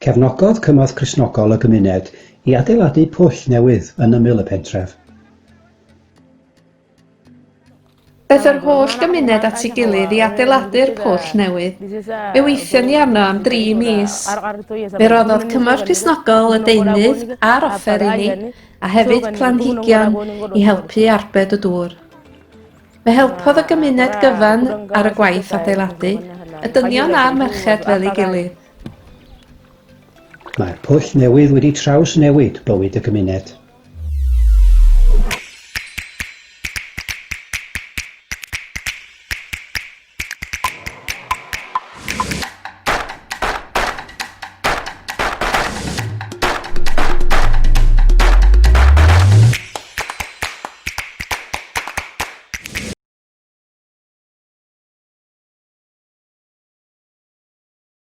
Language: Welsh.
Cefnogodd Cymoedd Cristnogol y gymuned i adeiladu pwll newydd yn ymyl y pentref. Daeth yr holl gymuned at ei gilydd i adeiladu'r pwll newydd. Fe weithion ni arno am 3 mis. Fe roddodd Cymorth Cristnogol y deunydd a'r offer i ni, a hefyd planhigion i helpu arbed y dŵr. Fe helpodd y gymuned gyfan ar y gwaith adeiladu, y dynion a'r merched fel ei gilydd. Mae'r pwll newydd wedi trawsnewid bywyd y gymuned.